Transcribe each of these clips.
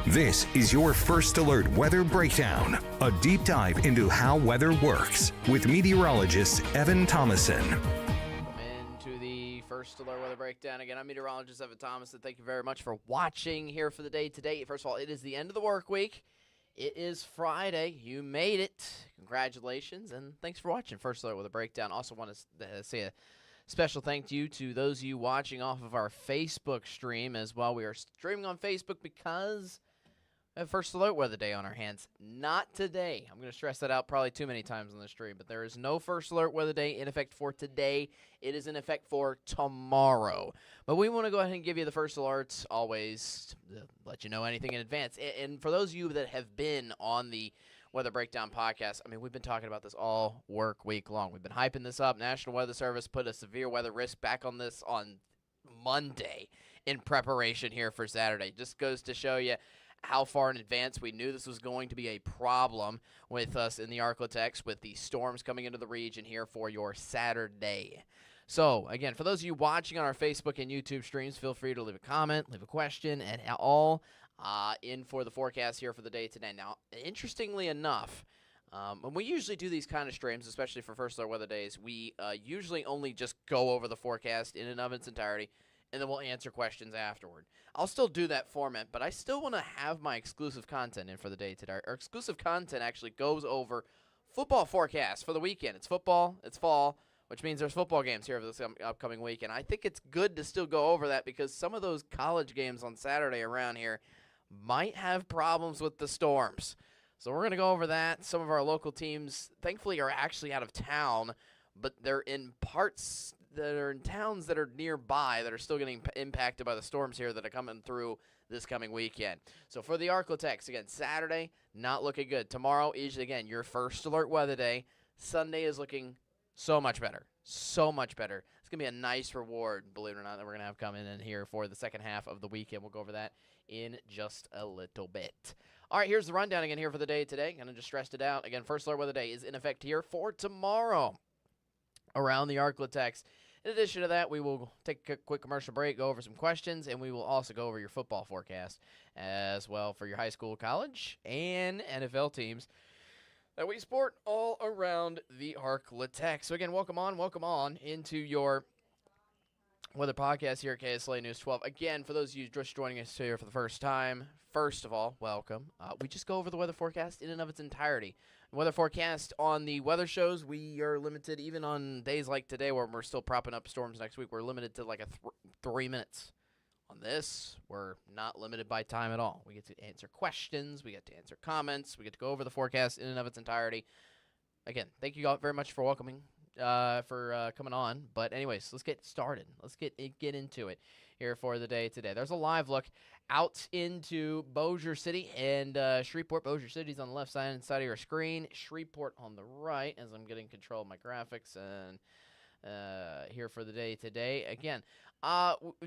This is your First Alert Weather Breakdown, a deep dive into how weather works with meteorologist Evan Thomason. Into the First Alert Weather Breakdown. Again, I'm meteorologist Evan Thomason. Thank you very much for watching here for the day today. First of all, it is the end of the work week. It is Friday. You made it. Congratulations, and thanks for watching First Alert Weather Breakdown. Also want to say a special thank you to those of you watching off of our Facebook stream as well. We are streaming on Facebook because we have First Alert Weather Day on our hands. Not today. I'm going to stress that out probably too many times on the stream, but there is no First Alert Weather Day in effect for today. It is in effect for tomorrow. But we want to go ahead and give you the first alerts always to let you know anything in advance. And for those of you that have been on the Weather Breakdown podcast, I mean, we've been talking about this all work week long. We've been hyping this up. National Weather Service put a severe weather risk back on this on Monday in preparation here for Saturday. Just goes to show you how far in advance we knew this was going to be a problem with us in the Arklatex with the storms coming into the region here for your Saturday. So, again, for those of you watching on our Facebook and YouTube streams, feel free to leave a comment, leave a question, and all in for the forecast here for the day today. Now, interestingly enough, when we usually do these kind of streams, especially for First Alert Weather Days, we usually only just go over the forecast in and of its entirety, and then we'll answer questions afterward. I'll still do that format, but I still want to have my exclusive content in for the day today. Our exclusive content actually goes over football forecasts for the weekend. It's football, it's fall, which means there's football games here for this upcoming weekend. I think it's good to still go over that because some of those college games on Saturday around here might have problems with the storms. So we're going to go over that. Some of our local teams, thankfully, are actually out of town, but they're in parts that are in towns that are nearby that are still getting impacted by the storms here that are coming through this coming weekend. So for the Arklatex, again, Saturday, not looking good. Tomorrow is, again, your First Alert Weather Day. Sunday is looking so much better. So much better. It's going to be a nice reward, believe it or not, that we're going to have coming in here for the second half of the weekend. We'll go over that in just a little bit. All right, here's the rundown again here for the day today. Kind of just stressed it out. Again, First Alert Weather Day is in effect here for tomorrow around the Arklatex. In addition to that, we will take a quick commercial break, go over some questions, and we will also go over your football forecast as well for your high school, college, and NFL teams that we sport all around the Arklatex. So again, welcome on into your weather podcast here at KSLA News 12. Again, for those of you just joining us here for the first time, first of all, welcome. We just go over the weather forecast in and of its entirety. Weather forecast on the weather shows, we are limited, even on days like today where we're still propping up storms next week, we're limited to like 3 minutes. On this, we're not limited by time at all. We get to answer questions, we get to answer comments, we get to go over the forecast in and of its entirety. Again, thank you all very much for welcoming, coming on. But anyways, let's get started. Let's get into it here for the day today. There's a live look out into Bossier City and Shreveport. Bossier City's on the left side of your screen. Shreveport on the right as I'm getting control of my graphics and here for the day today. Again,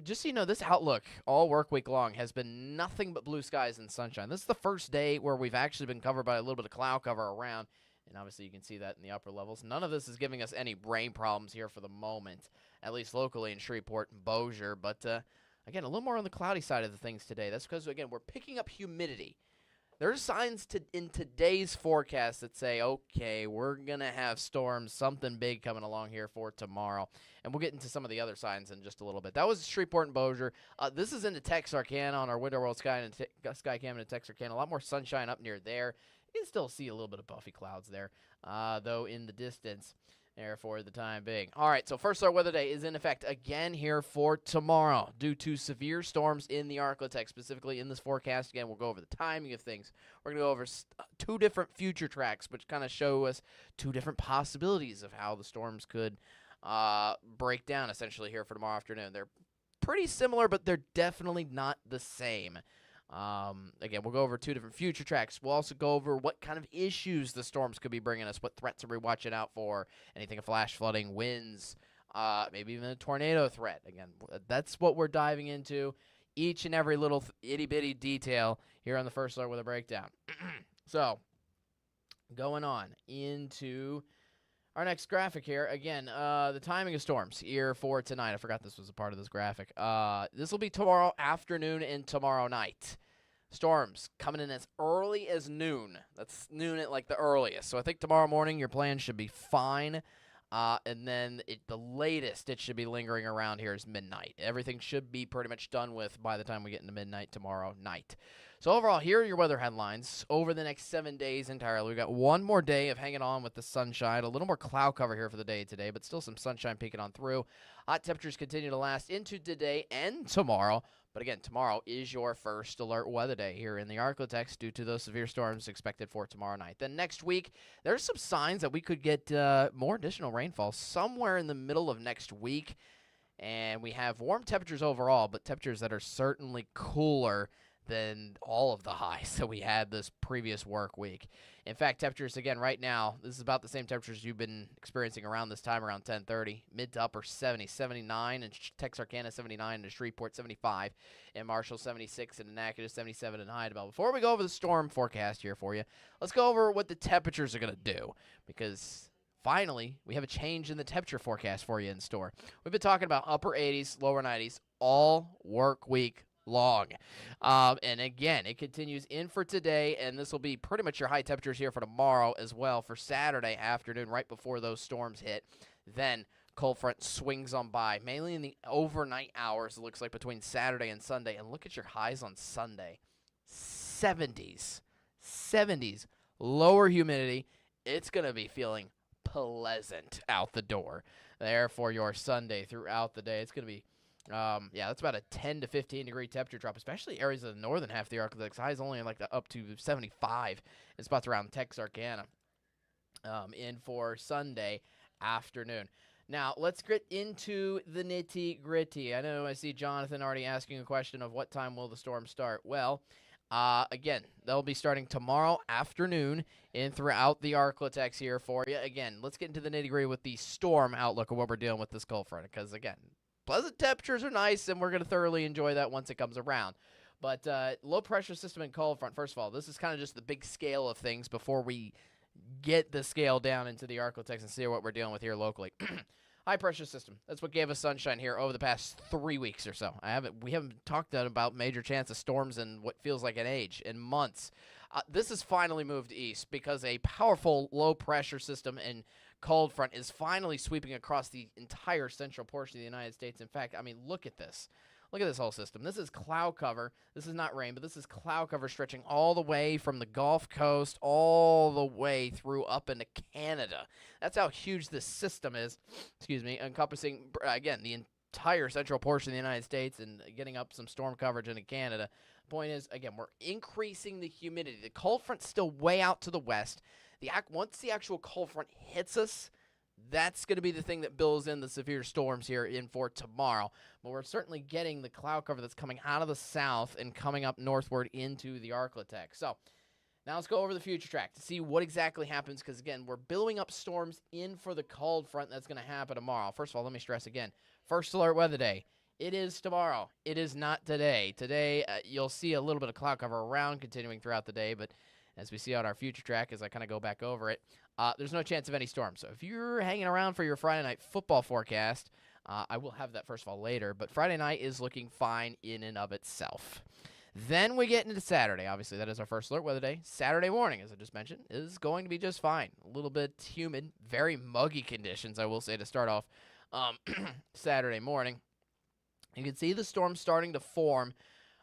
just so you know, this outlook all work week long has been nothing but blue skies and sunshine. This is the first day where we've actually been covered by a little bit of cloud cover around. And obviously you can see that in the upper levels. None of this is giving us any rain problems here for the moment, at least locally in Shreveport and Bossier. But, again, a little more on the cloudy side of the things today. That's because, again, we're picking up humidity. There's signs in today's forecast that say, okay, we're going to have storms, something big coming along here for tomorrow. And we'll get into some of the other signs in just a little bit. That was Shreveport and Bossier. This is into Texarkana on our Winter World Sky and Skycam in Texarkana. A lot more sunshine up near there. You can still see a little bit of puffy clouds there, though, in the distance there for the time being. All right, so First Alert Weather Day is in effect again here for tomorrow due to severe storms in the Arklatex, specifically in this forecast. Again, we'll go over the timing of things. We're going to go over two different future tracks, which kind of show us two different possibilities of how the storms could break down, essentially, here for tomorrow afternoon. They're pretty similar, but they're definitely not the same. Again, we'll go over two different future tracks. We'll also go over what kind of issues the storms could be bringing us, what threats are we watching out for, anything of flash flooding, winds, maybe even a tornado threat. Again, that's what we're diving into, each and every little itty-bitty detail here on the First Alert Weather Breakdown. So, going on into our next graphic here. Again, the timing of storms here for tonight. I forgot this was a part of this graphic. This will be tomorrow afternoon and tomorrow night. Storms coming in as early as noon. That's noon at like the earliest. So I think tomorrow morning your plan should be fine. And then the latest it should be lingering around here is midnight. Everything should be pretty much done with by the time we get into midnight tomorrow night. So overall, here are your weather headlines over the next 7 days entirely. We've got one more day of hanging on with the sunshine. A little more cloud cover here for the day today, but still some sunshine peeking on through. Hot temperatures continue to last into today and tomorrow. But again, tomorrow is your first alert weather day here in the Arklatex due to those severe storms expected for tomorrow night. Then next week, there's some signs that we could get more additional rainfall somewhere in the middle of next week. And we have warm temperatures overall, but temperatures that are certainly cooler than all of the highs that we had this previous work week. In fact, temperatures, again, right now, this is about the same temperatures you've been experiencing around this time, around 10:30. Mid to upper 70s, 79 in Texarkana, 79 in Shreveport, 75 in Marshall, 76 in Natchitoches, 77 in Hidebel. Before we go over the storm forecast here for you, let's go over what the temperatures are going to do, because finally, we have a change in the temperature forecast for you in store. We've been talking about upper 80s, lower 90s all work week long. And again, it continues in for today, and this will be pretty much your high temperatures here for tomorrow as well for Saturday afternoon, right before those storms hit. Then cold front swings on by, mainly in the overnight hours, it looks like, between Saturday and Sunday. And look at your highs on Sunday. 70s. 70s. Lower humidity. It's going to be feeling pleasant out the door there for your Sunday throughout the day. It's going to be that's about a 10 to 15 degree temperature drop, especially areas of the northern half of the Arklatex. Highs only like up to 75 in spots around Texarkana in for Sunday afternoon. Now, let's get into the nitty-gritty. I know I see Jonathan already asking a question of what time will the storm start. Well, again, they'll be starting tomorrow afternoon and throughout the Arklatex here for you. Again, let's get into the nitty-gritty with the storm outlook of what we're dealing with this cold front, because, again, pleasant temperatures are nice, and we're going to thoroughly enjoy that once it comes around. But low-pressure system and cold front, first of all, this is kind of just the big scale of things before we get the scale down into the Arklatex and see what we're dealing with here locally. High-pressure system. That's what gave us sunshine here over the past 3 weeks or so. We haven't talked about major chance of storms in what feels like an age, in months. This has finally moved east because a powerful low-pressure system and cold front is finally sweeping across the entire central portion of the United States. In fact, I mean, look at this. Look at this whole system. This is cloud cover. This is not rain, but this is cloud cover stretching all the way from the Gulf Coast all the way through up into Canada. That's how huge this system is, encompassing, again, the entire central portion of the United States and getting up some storm coverage into Canada. Point is, again, we're increasing the humidity. The cold front's still way out to the west. Once the actual cold front hits us, that's going to be the thing that builds in the severe storms here in for tomorrow. But we're certainly getting the cloud cover that's coming out of the south and coming up northward into the Arklatex. So now let's go over the future track to see what exactly happens, because, again, we're building up storms in for the cold front that's going to happen tomorrow. First of all, let me stress again, first alert weather day. It is tomorrow. It is not today. Today, you'll see a little bit of cloud cover around continuing throughout the day, but as we see on our future track, as I kind of go back over it, there's no chance of any storm. So if you're hanging around for your Friday night football forecast, I will have that, first of all, later. But Friday night is looking fine in and of itself. Then we get into Saturday. Obviously, that is our first alert weather day. Saturday morning, as I just mentioned, is going to be just fine. A little bit humid, very muggy conditions, I will say, to start off Saturday morning. You can see the storm starting to form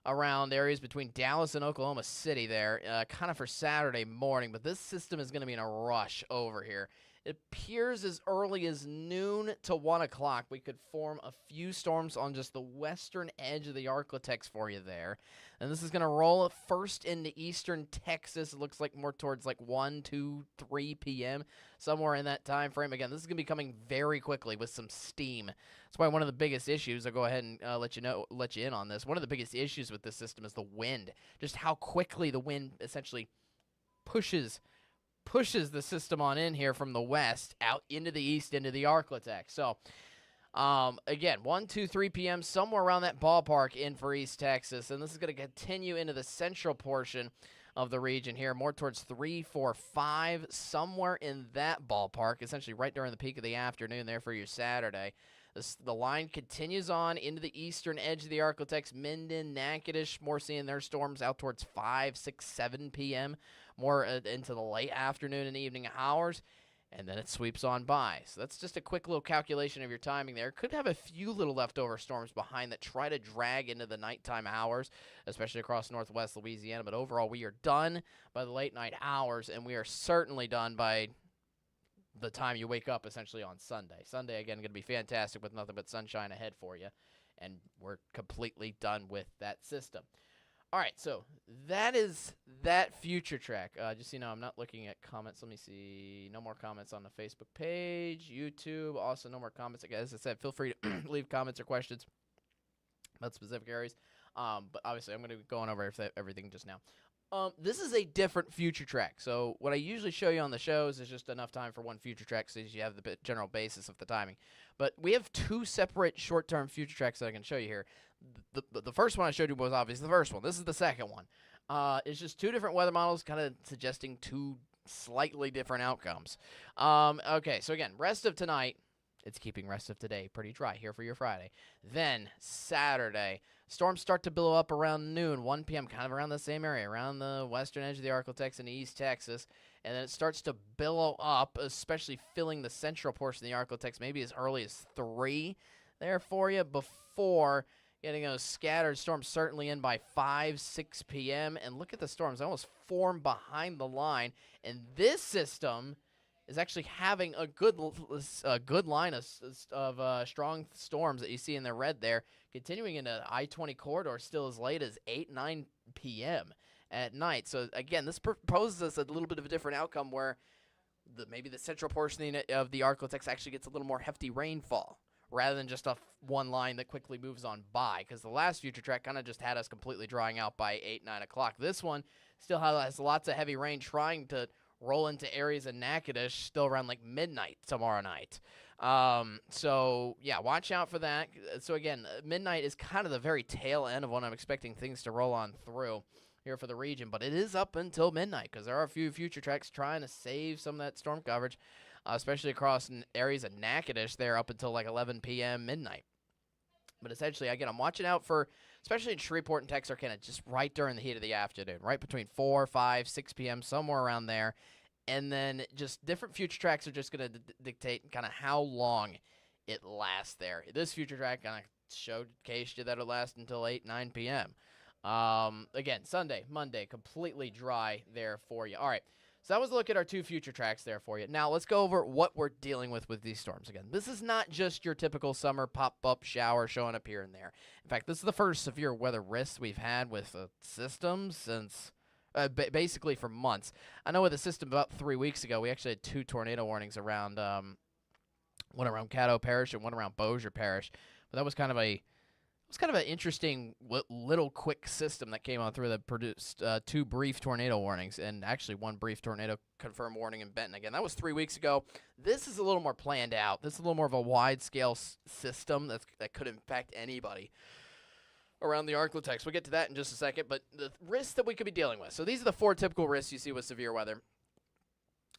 around areas between Dallas and Oklahoma City there, kind of for Saturday morning. But this system is going to be in a rush over here. It appears as early as noon to 1 o'clock we could form a few storms on just the western edge of the Arklatex for you there. And this is going to roll first into eastern Texas. It looks like more towards like 1, 2, 3 p.m., somewhere in that time frame. Again, this is going to be coming very quickly with some steam. That's why one of the biggest issues, I'll go ahead and let you in on this. One of the biggest issues with this system is the wind. Just how quickly the wind essentially pushes the system on in here from the west out into the east into the Arklatex. So, again, 1, 2, 3 p.m., somewhere around that ballpark in for East Texas. And this is going to continue into the central portion of the region here, more towards 3, 4, 5, somewhere in that ballpark, essentially right during the peak of the afternoon there for your Saturday. The line continues on into the eastern edge of the Arklatex. Minden, Natchitoches, more seeing their storms out towards 5, 6, 7 p.m., more into the late afternoon and evening hours, and then it sweeps on by. So that's just a quick little calculation of your timing there. Could have a few little leftover storms behind that try to drag into the nighttime hours, especially across northwest Louisiana, but overall we are done by the late night hours, and we are certainly done by the time you wake up essentially on Sunday. Sunday, again, going to be fantastic with nothing but sunshine ahead for you, and we're completely done with that system. All right, so that is that future track. Just so you know, I'm not looking at comments. Let me see. No more comments on the Facebook page, YouTube. Also, no more comments. As I said, feel free to leave comments or questions about specific areas. But obviously, I'm going to be going over everything just now. This is a different future track. So what I usually show you on the shows is just enough time for one future track so you have the general basis of the timing. But we have two separate short-term future tracks that I can show you here. The first one I showed you was obviously the first one. This is the second one. It's just two different weather models kind of suggesting two slightly different outcomes. Okay, so again, rest of tonight. It's keeping rest of today pretty dry here for your Friday. Then Saturday, storms start to blow up around noon, 1 p.m., kind of around the same area, around the western edge of the Arklatex and East Texas. And then it starts to billow up, especially filling the central portion of the Arklatex, maybe as early as 3 there for you, before getting those scattered storms certainly in by 5, 6 p.m. And look at the storms. They almost form behind the line. And this system is actually having a good line of strong storms that you see in the red there, continuing into I-20 corridor still as late as 8, 9 p.m. at night. So, again, this proposes us a little bit of a different outcome where maybe the central portion of the Arklatex actually gets a little more hefty rainfall rather than just one line that quickly moves on by, because the last future track kind of just had us completely drying out by 8, 9 o'clock. This one still has lots of heavy rain trying to roll into areas in Natchitoches still around like midnight tomorrow night. So, yeah, watch out for that. So, again, midnight is kind of the very tail end of when I'm expecting things to roll on through here for the region. But it is up until midnight because there are a few future tracks trying to save some of that storm coverage, especially across areas of Natchitoches there up until like 11 p.m. midnight. But essentially, again, I'm watching out for, especially in Shreveport and Texarkana, just right during the heat of the afternoon, right between 4, 5, 6 p.m., somewhere around there. And then just different future tracks are just going to dictate kind of how long it lasts there. This future track kind of showcased you that it'll last until 8, 9 p.m. Again, Sunday, Monday, completely dry there for you. All right. So that was a look at our two future tracks there for you. Now, let's go over what we're dealing with these storms. Again, this is not just your typical summer pop-up shower showing up here and there. In fact, this is the first severe weather risk we've had with the system since basically for months. I know with the system about 3 weeks ago, we actually had 2 tornado warnings around, one around Caddo Parish and one around Bossier Parish. But that was kind of an interesting little quick system that came on through that produced 2 brief tornado warnings and actually 1 brief tornado confirmed warning in Benton. Again, that was 3 weeks ago. This is a little more planned out. This is a little more of a wide-scale system that could impact anybody around the Arklatex. We'll get to that in just a second, but the risks that we could be dealing with. So these are the 4 typical risks you see with severe weather.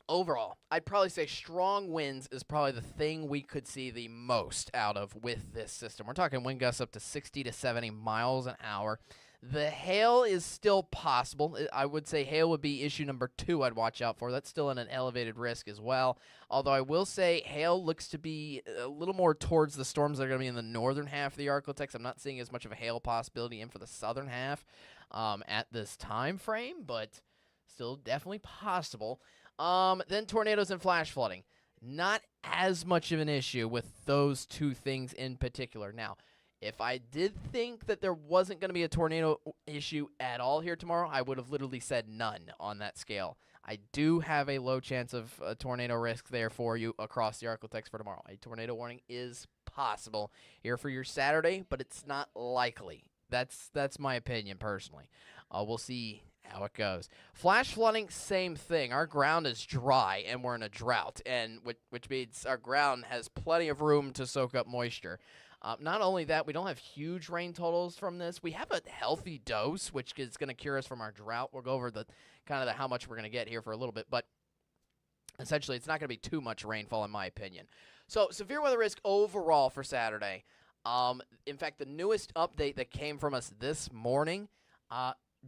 Overall, I'd probably say strong winds is probably the thing we could see the most out of with this system. We're talking wind gusts up to 60 to 70 miles an hour. The hail is still possible. I would say hail would be issue number 2 I'd watch out for. That's still in an elevated risk as well. Although I will say hail looks to be a little more towards the storms that are going to be in the northern half of the Arklatex. I'm not seeing as much of a hail possibility in for the southern half at this time frame, but still definitely possible. Then tornadoes and flash flooding. Not as much of an issue with those 2 things in particular. Now, if I did think that there wasn't going to be a tornado issue at all here tomorrow, I would have literally said none on that scale. I do have a low chance of a tornado risk there for you across the Arklatex for tomorrow. A tornado warning is possible here for your Saturday, but it's not likely. That's my opinion personally. We'll see how it goes. Flash flooding, same thing. Our ground is dry and we're in a drought, and which means our ground has plenty of room to soak up moisture. Not only that, we don't have huge rain totals from this. We have a healthy dose, which is going to cure us from our drought. We'll go over the how much we're going to get here for a little bit, but Essentially, it's not going to be too much rainfall, in my opinion. So, severe weather risk overall for Saturday. In fact, the newest update that came from us this morning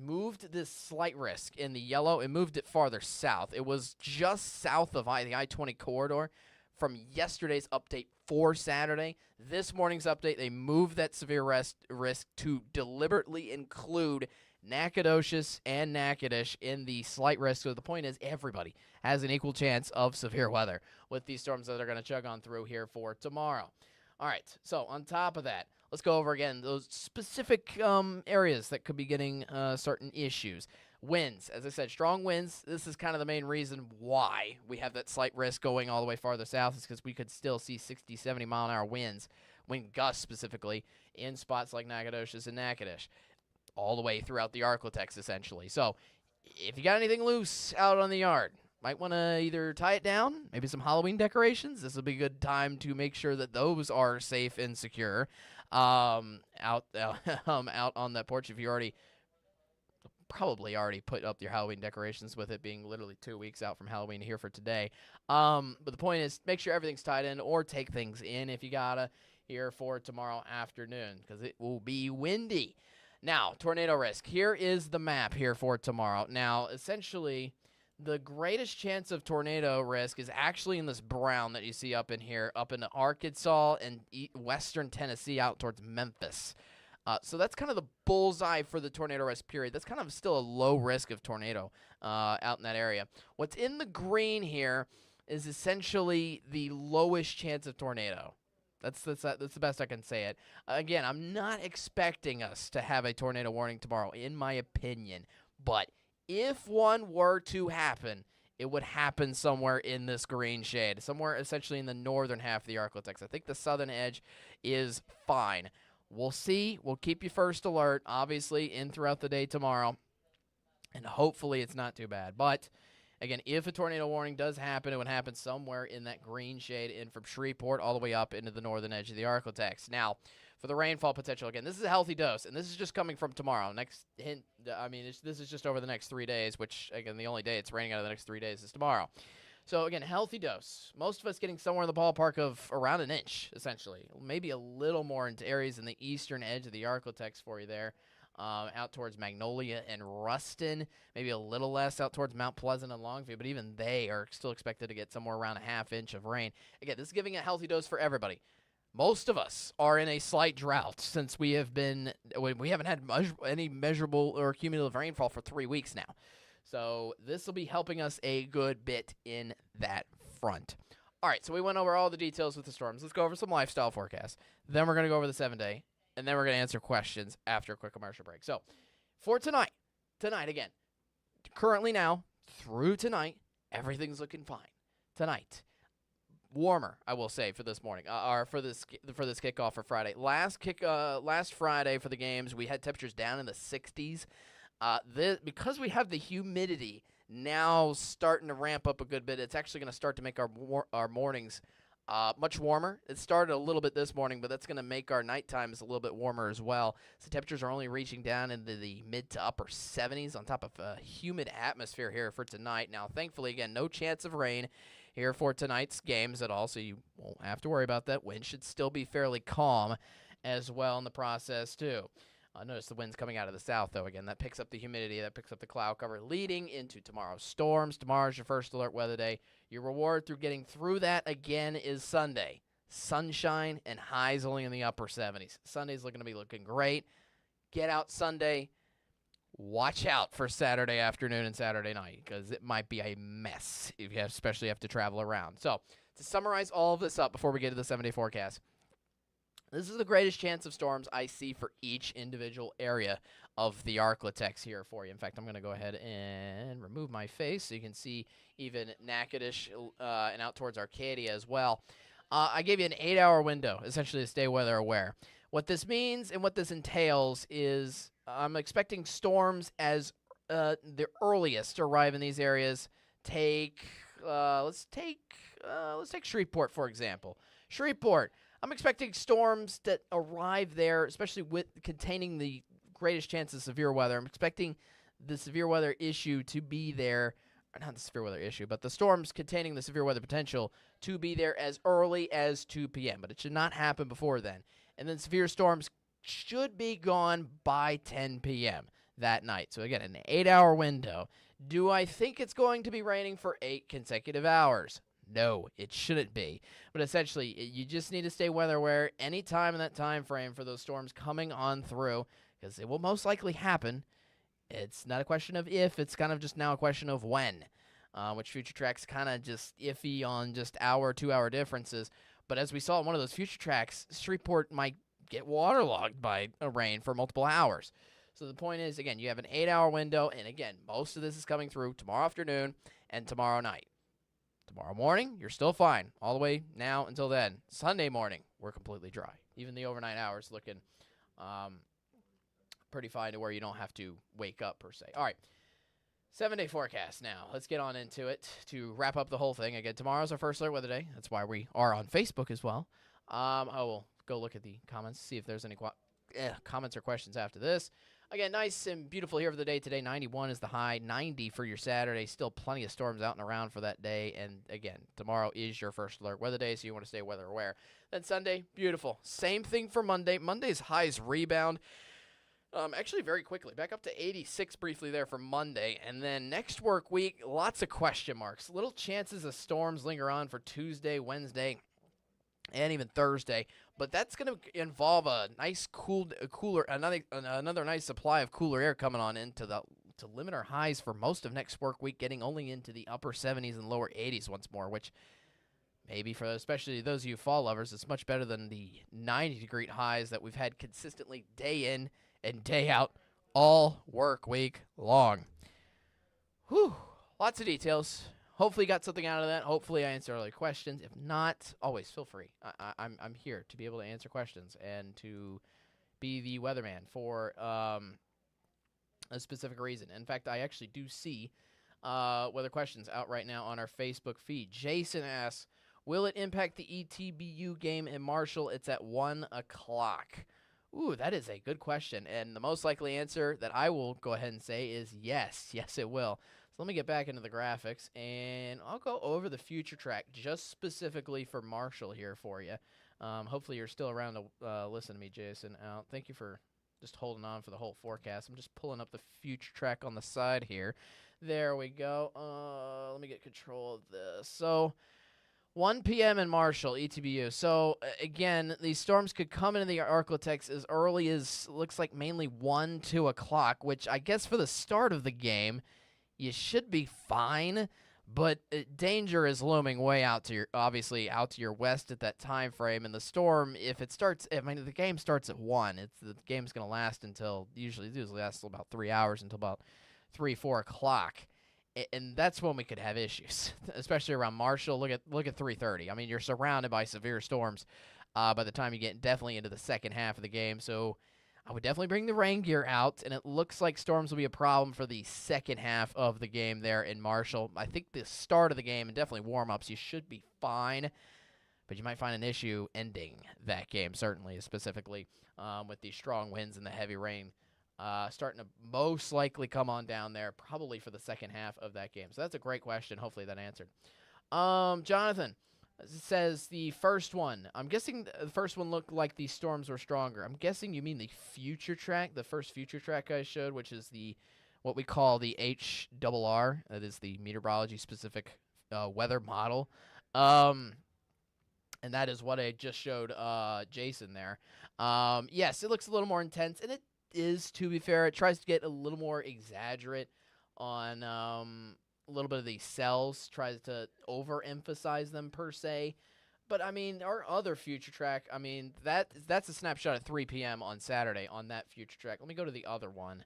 moved this slight risk in the yellow. It moved it farther south. It was just south of the I-20 corridor from yesterday's update for Saturday. This morning's update, they moved that severe risk to deliberately include Nacogdoches and Natchitoches in the slight risk. So the point is everybody has an equal chance of severe weather with these storms that are going to chug on through here for tomorrow. All right, so on top of that, let's go over again those specific areas that could be getting certain issues. Winds, as I said, strong winds. This is kind of the main reason why we have that slight risk going all the way farther south is because we could still see 60, 70 mile-an-hour winds, wind gusts specifically, in spots like Nacogdoches and Natchitoches, all the way throughout the Arklatex, essentially. So if you got anything loose out on the yard, might want to either tie it down, maybe some Halloween decorations. This will be a good time to make sure that those are safe and secure out on that porch. If you probably already put up your Halloween decorations with it being literally 2 weeks out from Halloween here for today. But the point is, make sure everything's tied in or take things in if you gotta here for tomorrow afternoon because it will be windy. Now, tornado risk. Here is the map here for tomorrow. Now, essentially, the greatest chance of tornado risk is actually in this brown that you see up in here, up in Arkansas and western Tennessee out towards Memphis. So that's kind of the bullseye for the tornado risk period. That's kind of still a low risk of tornado out in that area. What's in the green here is essentially the lowest chance of tornado. That's the best I can say it. Again, I'm not expecting us to have a tornado warning tomorrow, in my opinion. But if one were to happen, it would happen somewhere in this green shade, somewhere essentially in the northern half of the Arklatex. I think the southern edge is fine. We'll see. We'll keep you first alert, obviously, in throughout the day tomorrow. And hopefully it's not too bad. But, again, if a tornado warning does happen, it would happen somewhere in that green shade in from Shreveport all the way up into the northern edge of the Arklatex. Now, for the rainfall potential, again, this is a healthy dose, and this is just coming from tomorrow. Next hint, this is just over the next 3 days, which, again, the only day it's raining out of the next 3 days is tomorrow. So, again, healthy dose. Most of us getting somewhere in the ballpark of around an inch, essentially. Maybe a little more into areas in the eastern edge of the Arklatex for you there, out towards Magnolia and Ruston. Maybe a little less out towards Mount Pleasant and Longview, but even they are still expected to get somewhere around a half inch of rain. Again, this is giving a healthy dose for everybody. Most of us are in a slight drought since we haven't had any measurable or cumulative rainfall for 3 weeks now. So this will be helping us a good bit in that front. All right, so we went over all the details with the storms. Let's go over some lifestyle forecasts. Then we're going to go over the 7-day, and then we're going to answer questions after a quick commercial break. So for tonight again, currently now, through tonight, everything's looking fine. Tonight, warmer, I will say, for this morning, or for this kickoff for Friday. Last Friday for the games, we had temperatures down in the 60s. Because we have the humidity now starting to ramp up a good bit, it's actually going to start to make our mornings much warmer. It started a little bit this morning, but that's going to make our night times a little bit warmer as well. So temperatures are only reaching down into the mid to upper 70s on top of a humid atmosphere here for tonight. Now, thankfully, again, no chance of rain here for tonight's games at all, so you won't have to worry about that. Wind should still be fairly calm as well in the process, too. Notice the wind's coming out of the south, though. Again, that picks up the humidity, that picks up the cloud cover, leading into tomorrow's storms. Tomorrow's your first alert weather day. Your reward through getting through that, again, is Sunday. Sunshine and highs only in the upper 70s. Sunday's looking to be looking great. Get out Sunday. Watch out for Saturday afternoon and Saturday night, because it might be a mess, especially if you have to travel around. So, to summarize all of this up before we get to the 7-day forecast, this is the greatest chance of storms I see for each individual area of the Arklatex here for you. In fact, I'm going to go ahead and remove my face so you can see even Natchitoches and out towards Arcadia as well. I gave you an 8-hour window, essentially, to stay weather aware. What this means and what this entails is I'm expecting storms as the earliest to arrive in these areas. Let's take Shreveport, for example. Shreveport. I'm expecting storms that arrive there, especially with containing the greatest chance of severe weather. I'm expecting the severe weather issue to be there not the severe weather issue, but the storms containing the severe weather potential to be there as early as 2 p.m., but it should not happen before then. And then severe storms should be gone by 10 p.m. that night. So again, an 8-hour window. Do I think it's going to be raining for 8 consecutive hours? No, it shouldn't be. But essentially, you just need to stay weather aware any time in that time frame for those storms coming on through, because it will most likely happen. It's not a question of if, it's kind of just now a question of when, which Future Track's kind of just iffy on just hour, 2-hour differences. But as we saw in one of those Future Tracks, Shreveport might get waterlogged by a rain for multiple hours. So the point is, again, you have an 8-hour window, and again, most of this is coming through tomorrow afternoon and tomorrow night. Tomorrow morning, you're still fine, all the way now until then. Sunday morning, we're completely dry. Even the overnight hours looking pretty fine to where you don't have to wake up, per se. All right, 7-day forecast now. Let's get on into it to wrap up the whole thing. Again, tomorrow's our first alert weather day. That's why we are on Facebook as well. I will go look at the comments, see if there's any comments or questions after this. Again, nice and beautiful here for the day today. 91 is the high, 90 for your Saturday. Still plenty of storms out and around for that day. And again, tomorrow is your first alert weather day, so you want to stay weather aware. Then Sunday, beautiful. Same thing for Monday. Monday's highs rebound. Actually, very quickly. Back up to 86 briefly there for Monday. And then next work week, lots of question marks. Little chances of storms linger on for Tuesday, Wednesday, and even Thursday. But that's going to involve a nice another nice supply of cooler air coming on to limit our highs for most of next work week, getting only into the upper 70s and lower 80s once more, which maybe for especially those of you fall lovers, it's much better than the 90-degree highs that we've had consistently day in and day out all work week long. Whew, lots of details. Hopefully you got something out of that. Hopefully I answered all your questions. If not, always feel free. I'm here to be able to answer questions and to be the weatherman for a specific reason. In fact, I actually do see weather questions out right now on our Facebook feed. Jason asks, will it impact the ETBU game in Marshall? It's at 1 o'clock. Ooh, that is a good question. And the most likely answer that I will go ahead and say is yes. Yes, it will. Let me get back into the graphics, and I'll go over the future track just specifically for Marshall here for you. Hopefully you're still around to listen to me, Jason. Thank you for just holding on for the whole forecast. I'm just pulling up the future track on the side here. There we go. Let me get control of this. So 1 p.m. in Marshall, ETBU. So, again, these storms could come into the Arklatex as early as, looks like mainly 1, 2 o'clock, which I guess for the start of the game, you should be fine, but danger is looming way out to your west at that time frame. And the storm, if it starts, the game starts at 1. The game's going to last until usually lasts about 3 hours until about 3, 4 o'clock, and that's when we could have issues, especially around Marshall. Look at 3:30. I mean, you're surrounded by severe storms by the time you get definitely into the second half of the game. So I would definitely bring the rain gear out, and it looks like storms will be a problem for the second half of the game there in Marshall. I think the start of the game and definitely warm-ups, you should be fine, but you might find an issue ending that game, certainly, specifically with the strong winds and the heavy rain starting to most likely come on down there, probably for the second half of that game. So that's a great question. Hopefully that answered. Jonathan says the first one. I'm guessing the first one looked like the storms were stronger. I'm guessing you mean the future track, the first future track I showed, which is what we call the HRR. That is the meteorology specific weather model. And that is what I just showed Jason there. Yes, it looks a little more intense, and it is, to be fair. It tries to get a little more exaggerate on a little bit of these cells, tries to overemphasize them per se. But I mean, our other future track, I mean, that's a snapshot at 3 p.m. on Saturday on that future track. Let me go to the other one,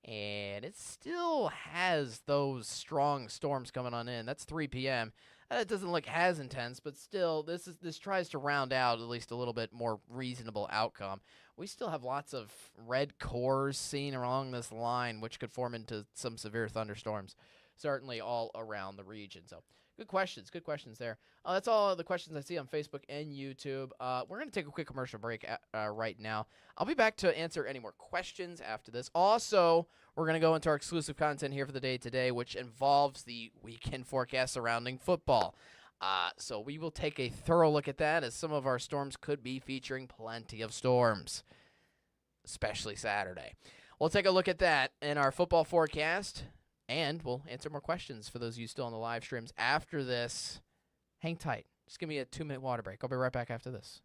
and it still has those strong storms coming on in. That's 3 p.m. It doesn't look as intense, but still, this tries to round out at least a little bit more reasonable outcome. We still have lots of red cores seen along this line, which could form into some severe thunderstorms, certainly all around the region. So Good questions. Good questions there. That's all the questions I see on Facebook and YouTube. We're going to take a quick commercial break right now. I'll be back to answer any more questions after this. Also, we're going to go into our exclusive content here for the day today, which involves the weekend forecast surrounding football. So we will take a thorough look at that, as some of our storms could be featuring plenty of storms, especially Saturday. We'll take a look at that in our football forecast, and we'll answer more questions for those of you still on the live streams after this. Hang tight. Just give me a 2-minute water break. I'll be right back after this.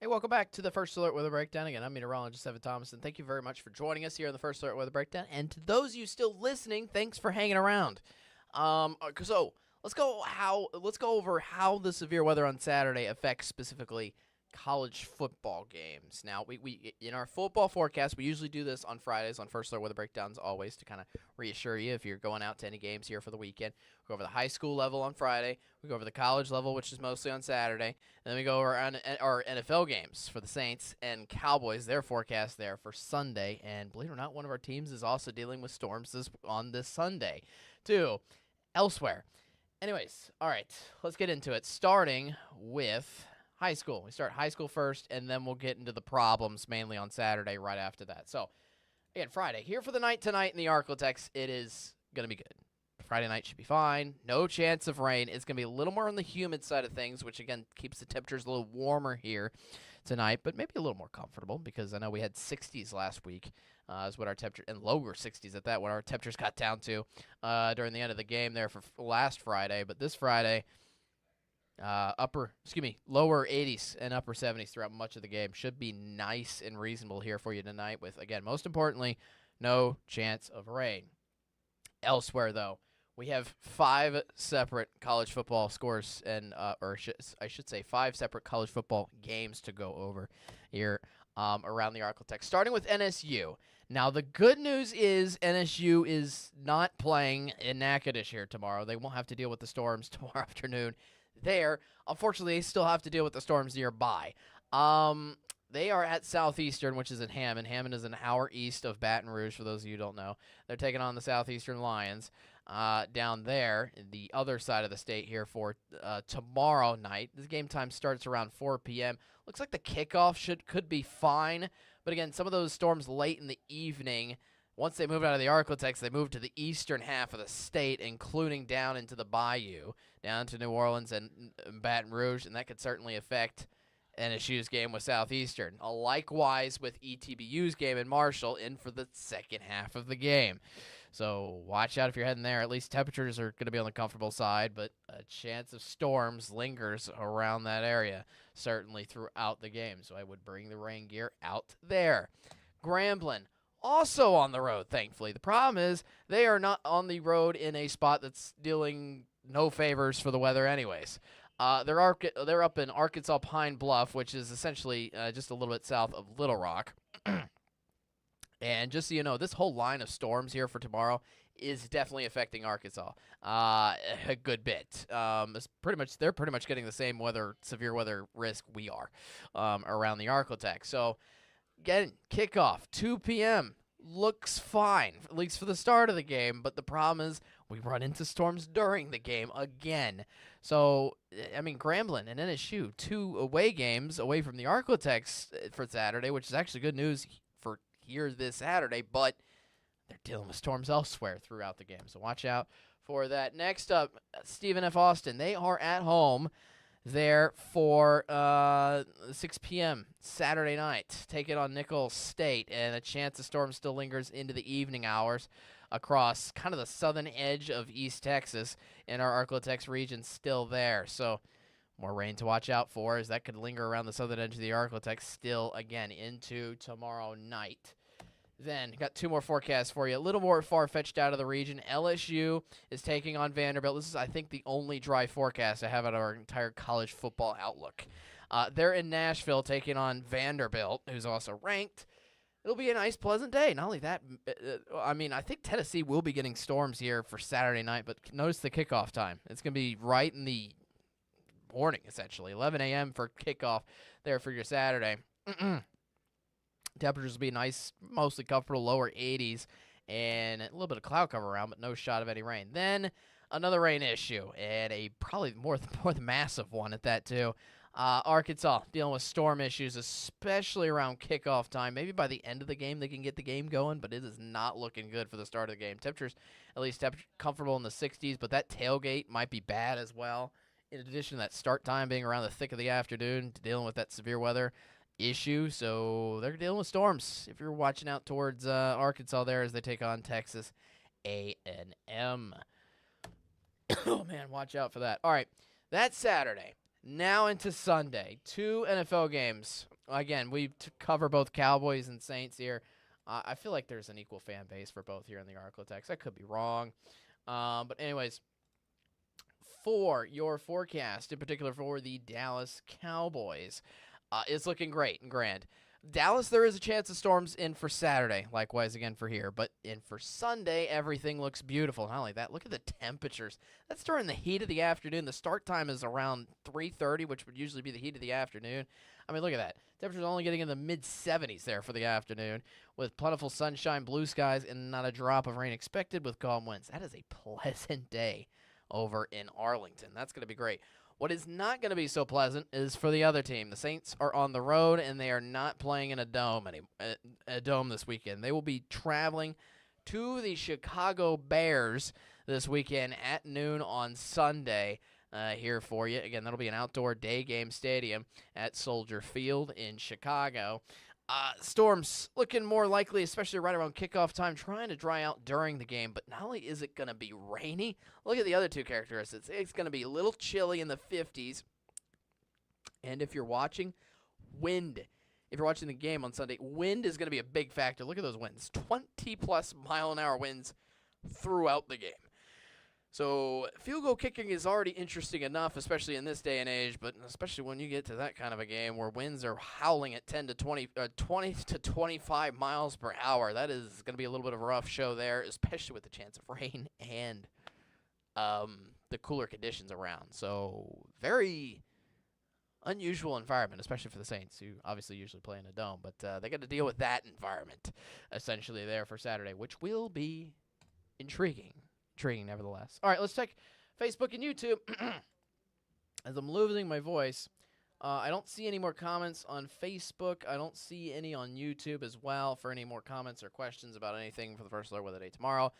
Hey, welcome back to the First Alert Weather Breakdown. Again, I'm meteorologist Evan Thomason. Thank you very much for joining us here on the First Alert Weather Breakdown. And to those of you still listening, thanks for hanging around. So let's go over how the severe weather on Saturday affects specifically college football games. Now, we in our football forecast, we usually do this on Fridays on First Alert Weather Breakdowns, always to kind of reassure you if you're going out to any games here for the weekend. We go over the high school level on Friday. We go over the college level, which is mostly on Saturday. And then we go over our NFL games for the Saints and Cowboys, their forecast there for Sunday. And believe it or not, one of our teams is also dealing with storms on this Sunday, too, elsewhere. Anyways, all right, let's get into it, starting with high school. We start high school first, and then we'll get into the problems mainly on Saturday right after that. So, again, Friday. Here for the night tonight in the Arklatex, it is going to be good. Friday night should be fine. No chance of rain. It's going to be a little more on the humid side of things, which, again, keeps the temperatures a little warmer here tonight, but maybe a little more comfortable, because I know we had 60s last week is what our temperature, and lower 60s at that, what our temperatures got down to during the end of the game there for last Friday. But this Friday, lower 80s and upper 70s throughout much of the game. Should be nice and reasonable here for you tonight with, again, most importantly, no chance of rain. Elsewhere, though, we have 5 separate college football scores and, I should say 5 separate college football games to go over here around the Arklatex, starting with NSU. Now, the good news is NSU is not playing in Natchitoches here tomorrow. They won't have to deal with the storms tomorrow afternoon there. Unfortunately, they still have to deal with the storms nearby. They are at Southeastern, which is in Hammond. Hammond is an hour east of Baton Rouge, for those of you who don't know. They're taking on the Southeastern Lions down there, the other side of the state here for tomorrow night. This game time starts around 4 p.m. Looks like the kickoff could be fine. But again, some of those storms late in the evening, once they moved out of the Arklatex, they moved to the eastern half of the state, including down into the Bayou, down to New Orleans and Baton Rouge, and that could certainly affect NSU's game with Southeastern. Likewise with ETBU's game in Marshall in for the second half of the game. So watch out if you're heading there. At least temperatures are going to be on the comfortable side, but a chance of storms lingers around that area, certainly throughout the game. So I would bring the rain gear out there. Grambling, also on the road, thankfully. The problem is they are not on the road in a spot that's dealing no favors for the weather anyways. They're up in Arkansas Pine Bluff, which is essentially just a little bit south of Little Rock. And just so you know, this whole line of storms here for tomorrow is definitely affecting Arkansas a good bit. They're pretty much getting the same severe weather risk we are around the Arklatex. So, again, kickoff 2 p.m. looks fine, at least for the start of the game. But the problem is we run into storms during the game again. So, I mean, Grambling and NSU, 2 away games away from the Arklatex for Saturday, which is actually good news for here this Saturday, but they're dealing with storms elsewhere throughout the game. So watch out for that. Next up, Stephen F. Austin. They are at home there for 6 p.m. Saturday night. Take it on Nicholls State, and a chance of storm still lingers into the evening hours across kind of the southern edge of East Texas, and our Arklatex region still there. So more rain to watch out for, as that could linger around the southern edge of the Arklatex still, again, into tomorrow night. Then, got 2 more forecasts for you. A little more far-fetched out of the region. LSU is taking on Vanderbilt. This is, I think, the only dry forecast I have out of our entire college football outlook. They're in Nashville taking on Vanderbilt, who's also ranked. It'll be a nice, pleasant day. Not only that, I think Tennessee will be getting storms here for Saturday night, but notice the kickoff time. It's going to be right in the morning, essentially. 11 a.m. for kickoff there for your Saturday. Temperatures will be nice, mostly comfortable, lower 80s, and a little bit of cloud cover around, but no shot of any rain. Then another rain issue, and a probably more massive one at that, too. Arkansas dealing with storm issues, especially around kickoff time. Maybe by the end of the game they can get the game going, but it is not looking good for the start of the game. Temperatures, at least comfortable in the 60s, but that tailgate might be bad as well. In addition to that start time being around the thick of the afternoon, dealing with that severe weather issue. So they're dealing with storms if you're watching out towards Arkansas there as they take on Texas A&M. Oh, man, watch out for that. All right, that's Saturday. Now into Sunday. 2 NFL games. Again, we cover both Cowboys and Saints here. I feel like there's an equal fan base for both here in the Arklatex. I could be wrong. But anyways, for your forecast, in particular for the Dallas Cowboys, it's looking great and grand. Dallas, there is a chance of storms in for Saturday, likewise again for here. But in for Sunday, everything looks beautiful. Not only that, look at the temperatures. That's during the heat of the afternoon. The start time is around 3:30, which would usually be the heat of the afternoon. I mean, look at that. Temperatures only getting in the mid-70s there for the afternoon, with plentiful sunshine, blue skies, and not a drop of rain expected with calm winds. That is a pleasant day over in Arlington. That's going to be great. What is not going to be so pleasant is for the other team. The Saints are on the road, and they are not playing in a dome this weekend. They will be traveling to the Chicago Bears this weekend at noon on Sunday here for you. Again, that'll be an outdoor day game stadium at Soldier Field in Chicago. Storms looking more likely, especially right around kickoff time, trying to dry out during the game. But not only is it going to be rainy, look at the other 2 characteristics. It's going to be a little chilly in the 50s. And if you're watching, wind. If you're watching the game on Sunday, wind is going to be a big factor. Look at those winds. 20-plus mile-an-hour winds throughout the game. So field goal kicking is already interesting enough, especially in this day and age, but especially when you get to that kind of a game where winds are howling at 20 to 25 miles per hour. That is going to be a little bit of a rough show there, especially with the chance of rain and the cooler conditions around. So very unusual environment, especially for the Saints, who obviously usually play in a dome, but they got to deal with that environment essentially there for Saturday, which will be intriguing nevertheless. All right, let's check Facebook and YouTube. As I'm losing my voice, I don't see any more comments on Facebook. I don't see any on YouTube as well for any more comments or questions about anything for the First Alert Weather Day tomorrow.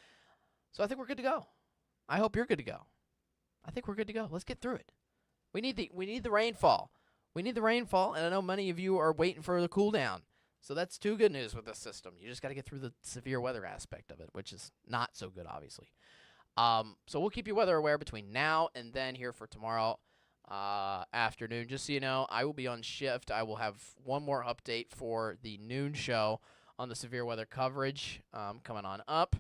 So I think we're good to go. I hope you're good to go. I think we're good to go. Let's get through it. We need the rainfall. We need the rainfall, and I know many of you are waiting for the cool down. So that's two good news with this system. You just got to get through the severe weather aspect of it, which is not so good, obviously. So we'll keep you weather aware between now and then here for tomorrow afternoon. Just so you know, I will be on shift. I will have one more update for the noon show on the severe weather coverage coming on up.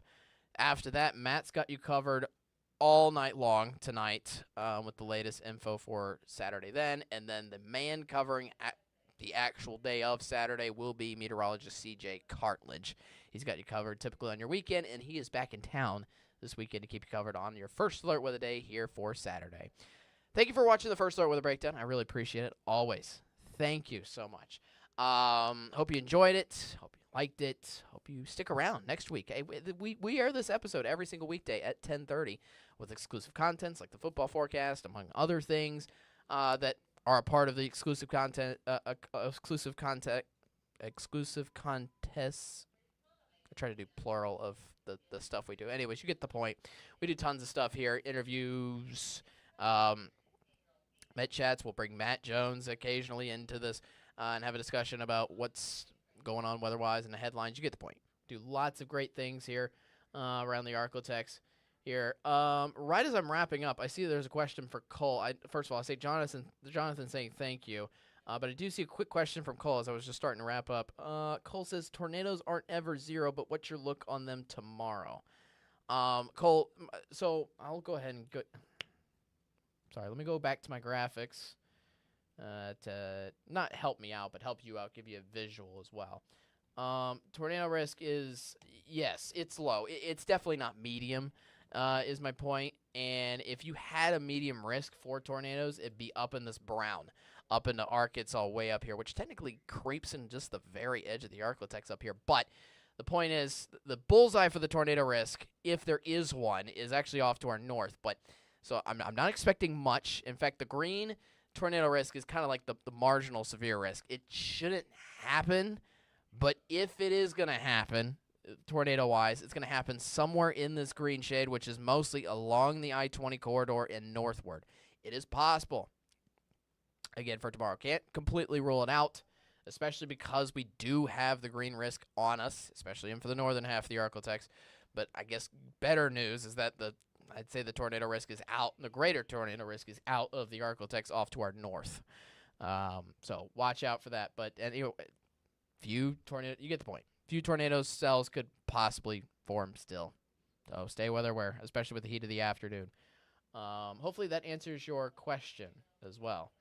After that, Matt's got you covered all night long tonight with the latest info for Saturday then. And then the man covering the actual day of Saturday will be meteorologist CJ Cartledge. He's got you covered typically on your weekend, and he is back in town this weekend to keep you covered on your first alert weather day here for Saturday. Thank you for watching the First Alert Weather Breakdown. I really appreciate it. Always. Thank you so much. Hope you enjoyed it. Hope you liked it. Hope you stick around next week. Hey, we air this episode every single weekday at 10:30 with exclusive contents like the football forecast, among other things that are a part of the exclusive content, exclusive contests. I try to do plural of the stuff we do. Anyways, you get the point. We do tons of stuff here, interviews, Met chats. We'll bring Matt Jones occasionally into this and have a discussion about what's going on weather-wise and the headlines. You get the point. Do lots of great things here around the Arklatex here. Right as I'm wrapping up, I see there's a question for Cole. First of all, I say Jonathan saying thank you. But I do see a quick question from Cole as I was just starting to wrap up. Cole says, tornadoes aren't ever zero, but what's your look on them tomorrow? Cole, so I'll go ahead and go. Sorry, let me go back to my graphics to not help me out, but help you out, give you a visual as well. Tornado risk is, yes, it's low. It's definitely not medium, is my point. And if you had a medium risk for tornadoes, it'd be up in this brown, up in the Arkansas way up here, which technically creeps in just the very edge of the Arklatex up here. But the point is, the bullseye for the tornado risk, if there is one, is actually off to our north. But so I'm not expecting much. In fact, the green tornado risk is kind of like the marginal severe risk. It shouldn't happen, but if it is going to happen, tornado-wise, it's going to happen somewhere in this green shade, which is mostly along the I-20 corridor and northward. It is possible. Again, for tomorrow, can't completely rule it out, especially because we do have the green risk on us, especially in for the northern half of the Arklatex. But I guess better news is that I'd say the tornado risk is out. The greater tornado risk is out of the Arklatex off to our north. So watch out for that. But anyway, few tornado, you get the point. Few tornado cells could possibly form still. So stay weather aware, especially with the heat of the afternoon. Hopefully that answers your question as well.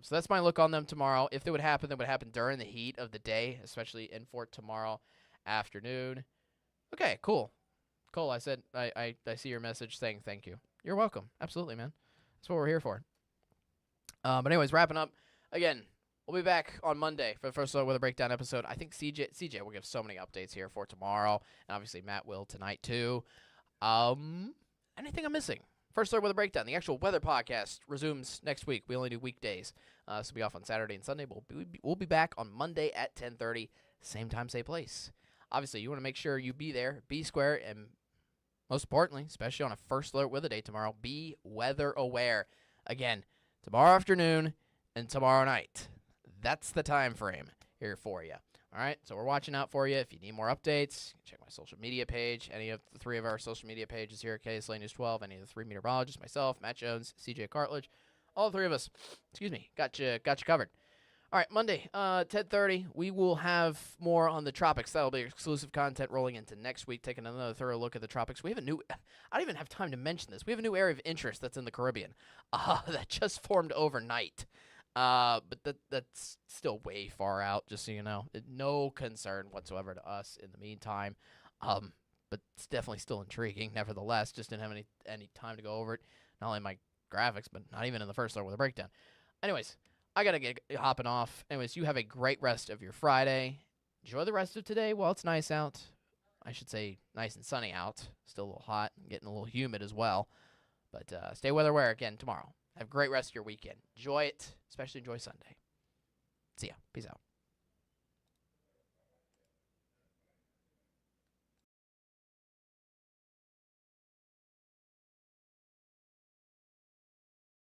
So that's my look on them tomorrow. If they would happen, that would happen during the heat of the day, especially in for tomorrow afternoon. Okay, cool. Cole, I said I see your message saying thank you. You're welcome. Absolutely, man. That's what we're here for. But anyways, wrapping up. Again, we'll be back on Monday for the First Alert Weather Breakdown episode. I think CJ will give so many updates here for tomorrow. And obviously Matt will tonight too. Anything I'm missing? First Alert Weather Breakdown, the actual weather podcast, resumes next week. We only do weekdays. So we'll be off on Saturday and Sunday. We'll be back on Monday at 10:30. Same time, same place. Obviously, you want to make sure you be there, be square, and most importantly, especially on a First Alert Weather Day tomorrow, be weather aware. Again, tomorrow afternoon and tomorrow night. That's the time frame here for you. All right, so we're watching out for you. If you need more updates, check my social media page. Any of the three of our social media pages here at KSLA News 12, any of the three meteorologists, myself, Matt Jones, CJ Cartledge, all three of us, got you covered. All right, Monday, 10:30, we will have more on the tropics. That'll be exclusive content rolling into next week, taking another thorough look at the tropics. We have a new, I don't even have time to mention this. We have a new area of interest that's in the Caribbean that just formed overnight. But that's still way far out, just so you know. No concern whatsoever to us in the meantime. But it's definitely still intriguing, nevertheless. Just didn't have any time to go over it. Not only in my graphics, but not even in the First Alert Weather Breakdown. Anyways, I got to get hopping off. Anyways, you have a great rest of your Friday. Enjoy the rest of today while it's nice out. I should say nice and sunny out. Still a little hot, getting a little humid as well. But stay weather aware again tomorrow. Have a great rest of your weekend. Enjoy it, especially enjoy Sunday. See ya. Peace out.